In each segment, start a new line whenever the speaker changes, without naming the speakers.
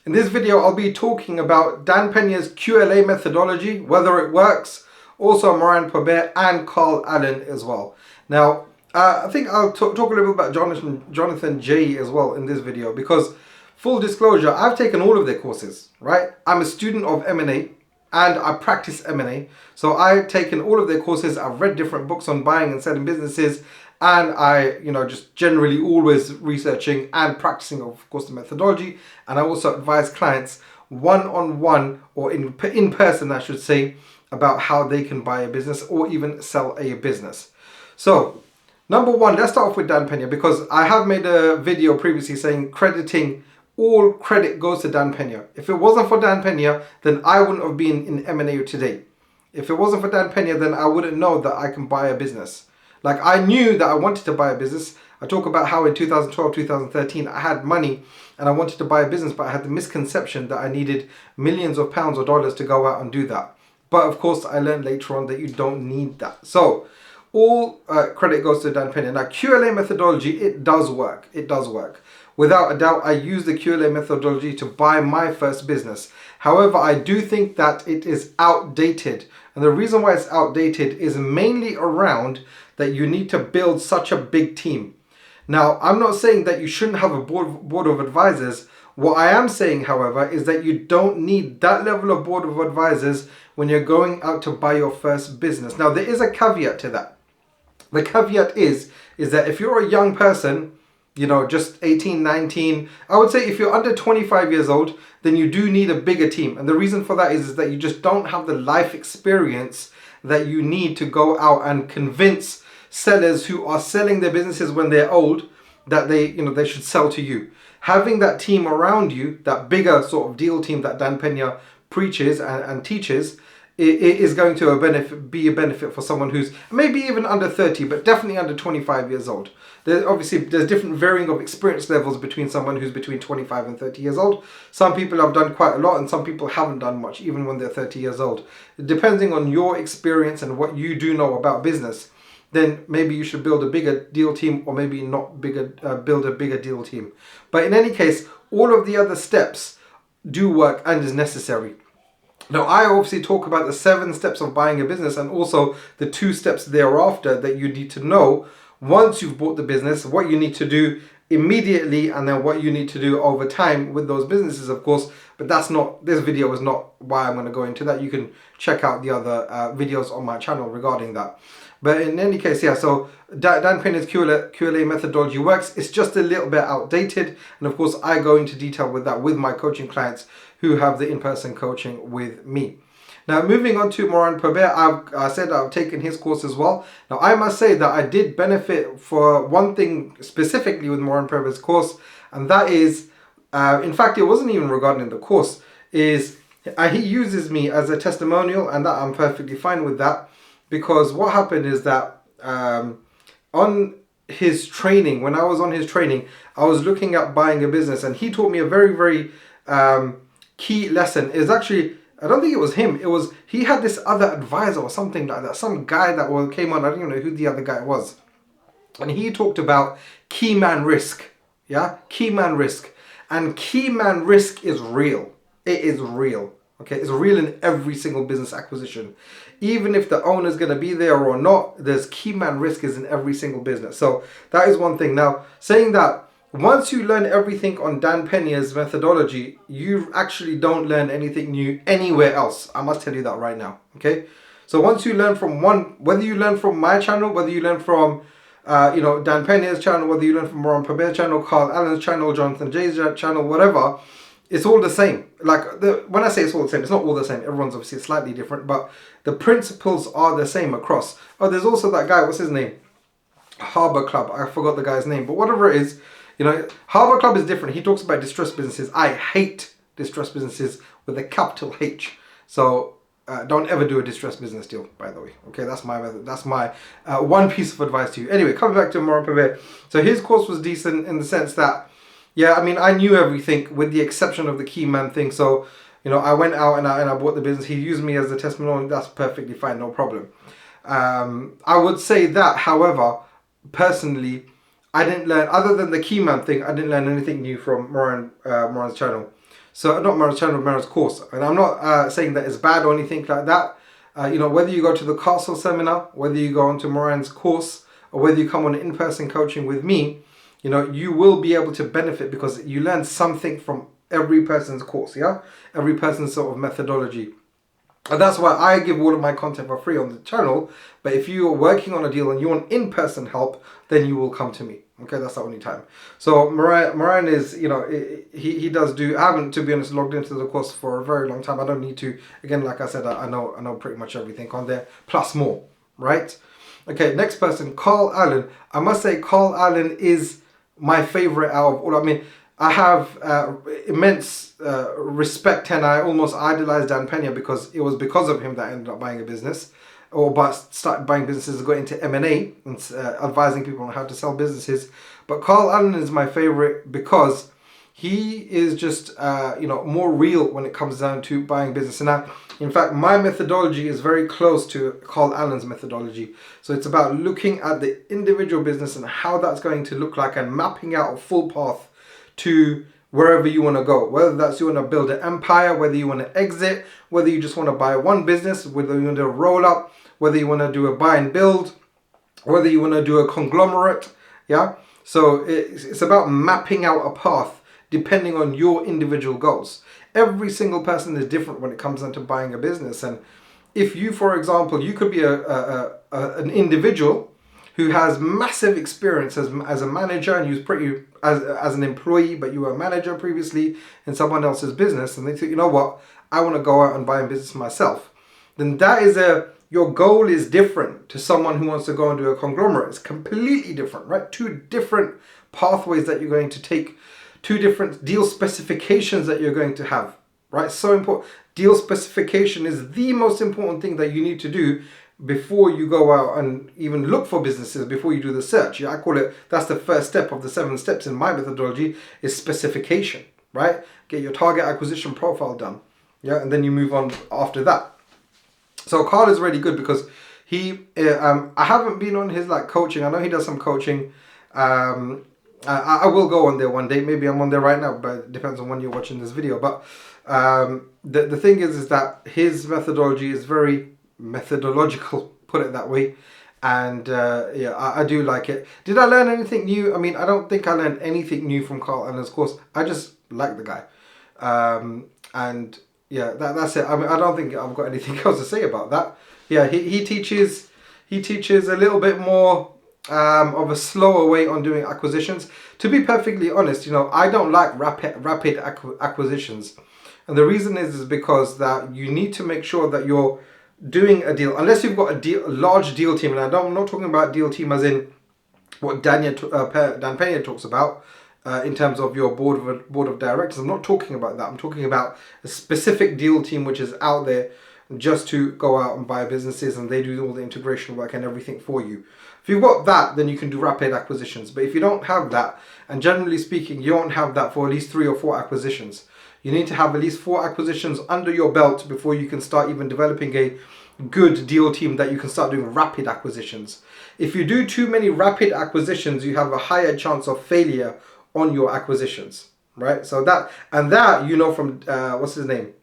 In this video, I'll be talking about Dan Pena's QLA methodology, whether it works, also Moran P and Carl Allen as well. Now, I think I'll talk a little bit about Jonathan J as well in this video, because full disclosure, I've taken all of their courses, right? I'm a student of M&A and I practice M&A. So I've taken all of their courses. I've read different books on buying and selling businesses, and I, just generally always researching and practicing, of course, the methodology. And I also advise clients one-on-one or in person, I should say, about how they can buy a business or even sell a business. So number one, let's start off with Dan Pena, because I have made a video previously saying crediting all credit goes to Dan Pena. If it wasn't for Dan Pena, then I wouldn't have been in M&A today. If it wasn't for Dan Pena, then I wouldn't know that I can buy a business. Like, I knew that I wanted to buy a business. I talk about how in 2012, 2013, I had money and I wanted to buy a business, but I had the misconception that I needed millions of pounds or dollars to go out and do that. But of course, I learned later on that you don't need that. So all credit goes to Dan Pena. Now, QLA methodology, it does work. It does work. Without a doubt, I used the QLA methodology to buy my first business. However, I do think that it is outdated. And the reason why it's outdated is mainly around that you need to build such a big team. Now, I'm not saying that you shouldn't have a board of advisors. What I am saying, however, is that you don't need that level of board of advisors when you're going out to buy your first business. Now, there is a caveat to that. The caveat is that if you're a young person, just 18, 19, I would say if you're under 25 years old, then you do need a bigger team. And the reason for that is that you just don't have the life experience that you need to go out and convince sellers who are selling their businesses when they're old that they should sell to you. Having that team around you, that bigger sort of deal team that Dan Pena preaches and teaches, it is going to be a benefit for someone who's maybe even under 30, but definitely under 25 years old. There's different varying of experience levels between someone who's between 25 and 30 years old. Some people have done quite a lot and some people haven't done much, even when they're 30 years old. Depending on your experience and what you do know about business, then maybe you should build a bigger deal team, or maybe not build a bigger deal team. But in any case, all of the other steps do work and is necessary. Now, I obviously talk about the 7 steps of buying a business and also the 2 steps thereafter that you need to know once you've bought the business, what you need to do immediately, and then what you need to do over time with those businesses, of course. But this video is not why I'm going to go into that. You can check out the other videos on my channel regarding that. But in any case, yeah, so Dan Pena's QLA methodology works. It's just a little bit outdated. And of course, I go into detail with that with my coaching clients who have the in-person coaching with me. Now, moving on to Moran P, I said I've taken his course as well. Now, I must say that I did benefit for one thing specifically with Moran P's course, and that is, in fact, it wasn't even regarding the course, is he uses me as a testimonial, and that I'm perfectly fine with that, because what happened is that on his training, when I was on his training, I was looking at buying a business, and he taught me a very, very key lesson. Is actually, I don't think it was him. He had this other advisor or something like that. Some guy that came on. I don't even know who the other guy was. And he talked about key man risk. Yeah, key man risk. And key man risk is real. It is real. Okay, it's real in every single business acquisition. Even if the owner's going to be there or not, there's key man risk is in every single business. So that is one thing. Now, saying that, once you learn everything on Dan Pena's methodology, you actually don't learn anything new anywhere else. I must tell you that right now, okay? So once you learn from whether you learn from my channel, whether you learn from, Dan Pena's channel, whether you learn from Moran P's channel, Carl Allen's channel, Jonathan J's channel, whatever, it's all the same. Like, when I say it's all the same, it's not all the same. Everyone's obviously slightly different, but the principles are the same across. Oh, there's also that guy, what's his name? Harbor Club. I forgot the guy's name, but whatever it is, Harbor Club is different. He talks about distressed businesses. I hate distressed businesses with a capital H. So don't ever do a distressed business deal, by the way. Okay, that's my method. That's my one piece of advice to you. Anyway, coming back to Moran P. So his course was decent in the sense that, yeah, I mean, I knew everything with the exception of the key man thing. So, I went out and I bought the business. He used me as a testimonial. That's perfectly fine, no problem. I would say that, however, personally, I didn't learn, other than the key man thing, I didn't learn anything new from Moran's channel. So not Moran's channel, Moran's course. And I'm not saying that it's bad or anything like that. Whether you go to the Castle seminar, whether you go onto Moran's course, or whether you come on in-person coaching with me, you will be able to benefit because you learn something from every person's course, yeah? Every person's sort of methodology. And that's why I give all of my content for free on the channel. But if you are working on a deal and you want in-person help, then you will come to me. Okay, that's the only time. So Moran is, he does do. I haven't, to be honest, logged into the course for a very long time. I don't need to. Again, like I said, I know pretty much everything on there, plus more, right? Okay, next person, Carl Allen. I must say, Carl Allen is my favorite out of all. I mean, I have immense respect, and I almost idolized Dan Pena because it was because of him that I ended up buying a business, started buying businesses, got into M&A and advising people on how to sell businesses. But Carl Allen is my favorite because he is just more real when it comes down to buying business. And in fact, my methodology is very close to Carl Allen's methodology. So it's about looking at the individual business and how that's going to look like and mapping out a full path to wherever you want to go, whether that's you want to build an empire, whether you want to exit, whether you just want to buy one business, whether you want to roll up, whether you want to do a buy and build, whether you want to do a conglomerate. Yeah, so it's about mapping out a path depending on your individual goals. Every single person is different when it comes down to buying a business. And if you, for example, you could be an individual who has massive experience as a manager, and you're pretty as an employee, but you were a manager previously in someone else's business, and they think, you know what, I want to go out and buy a business myself. Then that is your goal is different to someone who wants to go and do a conglomerate. It's completely different, right? Two different pathways that you're going to take, two different deal specifications that you're going to have, right? So important. Deal specification is the most important thing that you need to do before you go out and even look for businesses, before you do the search. Yeah, I call it, that's the first step of the 7 steps in my methodology, is specification, right? Get your target acquisition profile done. Yeah, and then you move on after that. So Carl is really good because I haven't been on his coaching. I know he does some coaching. I will go on there one day. Maybe I'm on there right now, but it depends on when you're watching this video. But the thing is that his methodology is very methodological, put it that way. And I do like it. Did I learn anything new? I mean, I don't think I learned anything new from Carl Allen's course. I just like the guy. And yeah, that's it. I mean, I don't think I've got anything else to say about that. Yeah, he teaches a little bit more of a slower way on doing acquisitions. To be perfectly honest, I don't like rapid acquisitions. And the reason is because that you need to make sure that you're doing a deal, unless you've got a large deal team. And I'm not talking about deal team as in what Dan Pena talks about in terms of your board of directors. I'm not talking about that. I'm talking about a specific deal team which is out there just to go out and buy businesses, and they do all the integration work and everything for you. If you've got that, then you can do rapid acquisitions. But if you don't have that, and generally speaking, you won't have that for at least 3 or 4 acquisitions. You need to have at least 4 acquisitions under your belt before you can start even developing a good deal team that you can start doing rapid acquisitions. If you do too many rapid acquisitions, you have a higher chance of failure on your acquisitions, right? So that from what's his name,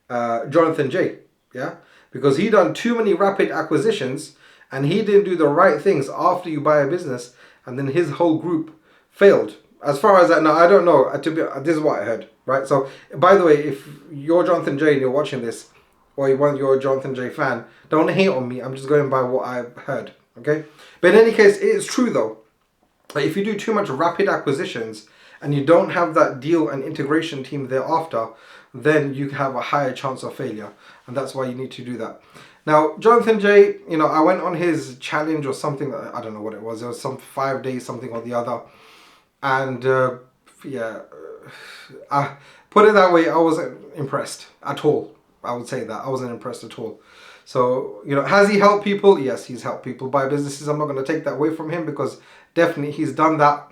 Jonathan J. Yeah, because he done too many rapid acquisitions and he didn't do the right things after you buy a business, and then his whole group failed. As far as that, now I don't know. This is what I heard, right? So by the way, if you're Jonathan J and you're watching this, or you're a Jonathan J fan, don't hate on me. I'm just going by what I've heard, okay? But in any case, it is true though. If you do too much rapid acquisitions and you don't have that deal and integration team thereafter, then you have a higher chance of failure. And that's why you need to do that. Now, Jonathan J, I went on his challenge or something. I don't know what it was. It was some 5 days, something or the other. And I put it that way, I wasn't impressed at all. I would say that. I wasn't impressed at all. So, has he helped people? Yes, he's helped people buy businesses. I'm not going to take that away from him because definitely he's done that.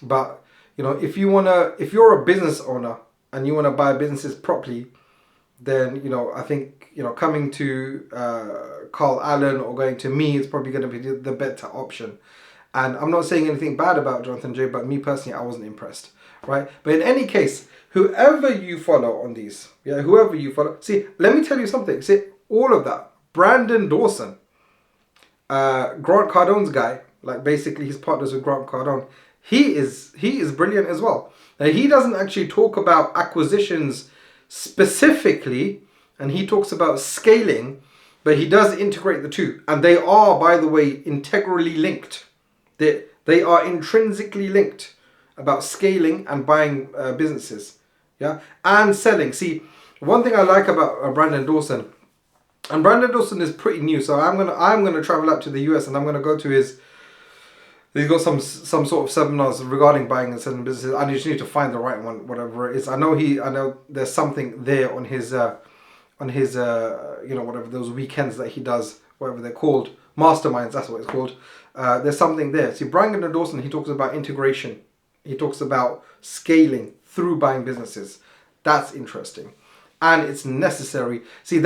But, if you're a business owner and you want to buy businesses properly, then, I think, coming to Carl Allen or going to me is probably going to be the better option. And I'm not saying anything bad about Jonathan J, but me personally, I wasn't impressed. right? But in any case, whoever you follow on these, yeah, whoever you follow, see, let me tell you something. See, all of that, Brandon Dawson, Grant Cardone's guy, like basically he's partners with Grant Cardone. He is brilliant as well. Now, he doesn't actually talk about acquisitions specifically, and he talks about scaling, but he does integrate the two, and they are, by the way, integrally linked. They are intrinsically linked about scaling and buying businesses, yeah, and selling. See, one thing I like about Brandon Dawson, and Brandon Dawson is pretty new, so I'm gonna travel up to the US and I'm gonna go to his. He's got some sort of seminars regarding buying and selling businesses. I just need to find the right one, whatever it is. I know there's something there on his whatever those weekends that he does, whatever they're called, masterminds. That's what it's called. There's something there. See, Brandon Dawson, he talks about integration. He talks about scaling through buying businesses. That's interesting, and it's necessary. See,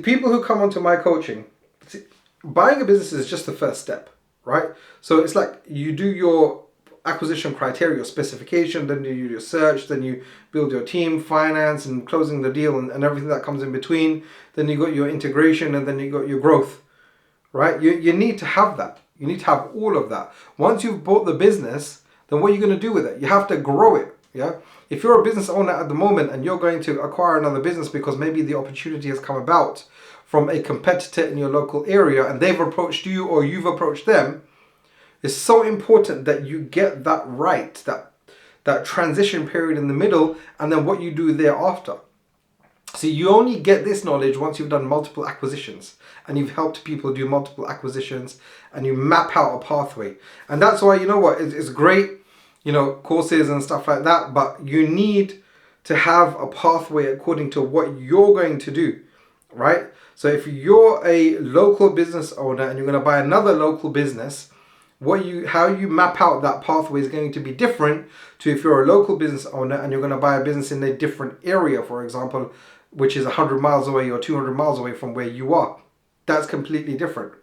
people who come onto my coaching. See, buying a business is just the first step. Right? So it's like you do your acquisition criteria, your specification, then you do your search, then you build your team, finance, and closing the deal and everything that comes in between. Then you got your integration and then you got your growth. Right? You need to have that. You need to have all of that. Once you've bought the business, then what are you going to do with it? You have to grow it. Yeah? If you're a business owner at the moment and you're going to acquire another business because maybe the opportunity has come about from a competitor in your local area and they've approached you or you've approached them, it's so important that you get that right, that transition period in the middle, and then what you do thereafter. See, you only get this knowledge once you've done multiple acquisitions and you've helped people do multiple acquisitions and you map out a pathway. And that's why, you know what, it's great, courses and stuff like that, but you need to have a pathway according to what you're going to do, right? So if you're a local business owner and you're going to buy another local business, how you map out that pathway is going to be different to if you're a local business owner and you're going to buy a business in a different area, for example, which is 100 miles away or 200 miles away from where you are. That's completely different.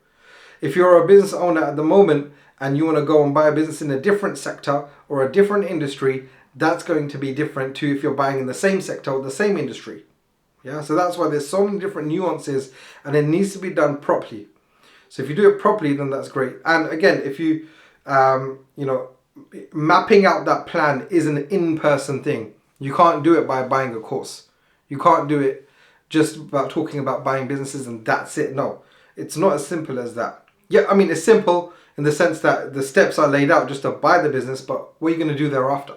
If you're a business owner at the moment and you want to go and buy a business in a different sector or a different industry, that's going to be different to if you're buying in the same sector or the same industry. Yeah, so that's why there's so many different nuances and it needs to be done properly. So if you do it properly, then that's great. And again, if you, mapping out that plan is an in-person thing. You can't do it by buying a course. You can't do it just about talking about buying businesses and that's it. No, it's not as simple as that. Yeah, I mean, it's simple in the sense that the steps are laid out just to buy the business, but what are you going to do thereafter?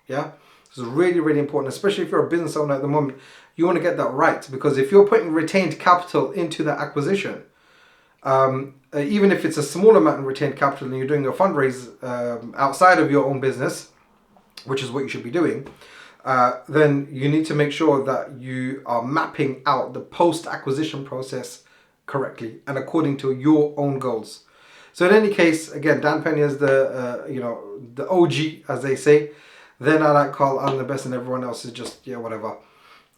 Yeah, this is really, really important, especially if you're a business owner at the moment. You want to get that right, because if you're putting retained capital into that acquisition, even if it's a small amount of retained capital and you're doing a fundraise outside of your own business, which is what you should be doing, then you need to make sure that you are mapping out the post-acquisition process correctly and according to your own goals. So in any case, again, Dan Pena is the OG, as they say. Then I like Carl Allen the best, and everyone else is just, whatever.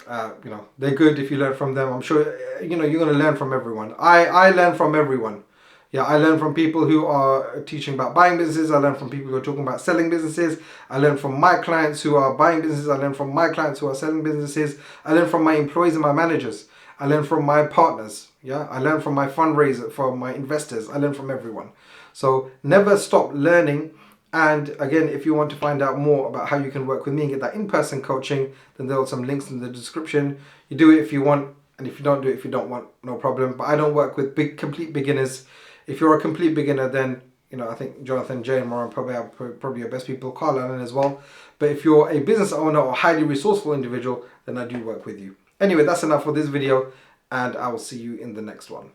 They're good if you learn from them. I'm sure, you're going to learn from everyone. I learn from everyone. Yeah, I learn from people who are teaching about buying businesses. I learn from people who are talking about selling businesses. I learn from my clients who are buying businesses. I learn from my clients who are selling businesses. I learn from my employees and my managers. I learn from my partners. Yeah, I learn from my fundraiser, from my investors. I learn from everyone. So never stop learning. And again, if you want to find out more about how you can work with me and get that in-person coaching, then there are some links in the description. You do it if you want, and if you don't do it if you don't want, no problem. But I don't work with complete beginners. If you're a complete beginner, then I think Jonathan J and Moran probably are probably your best people, Carl Allen as well. But if you're a business owner or highly resourceful individual, then I do work with you. Anyway, that's enough for this video, and I will see you in the next one.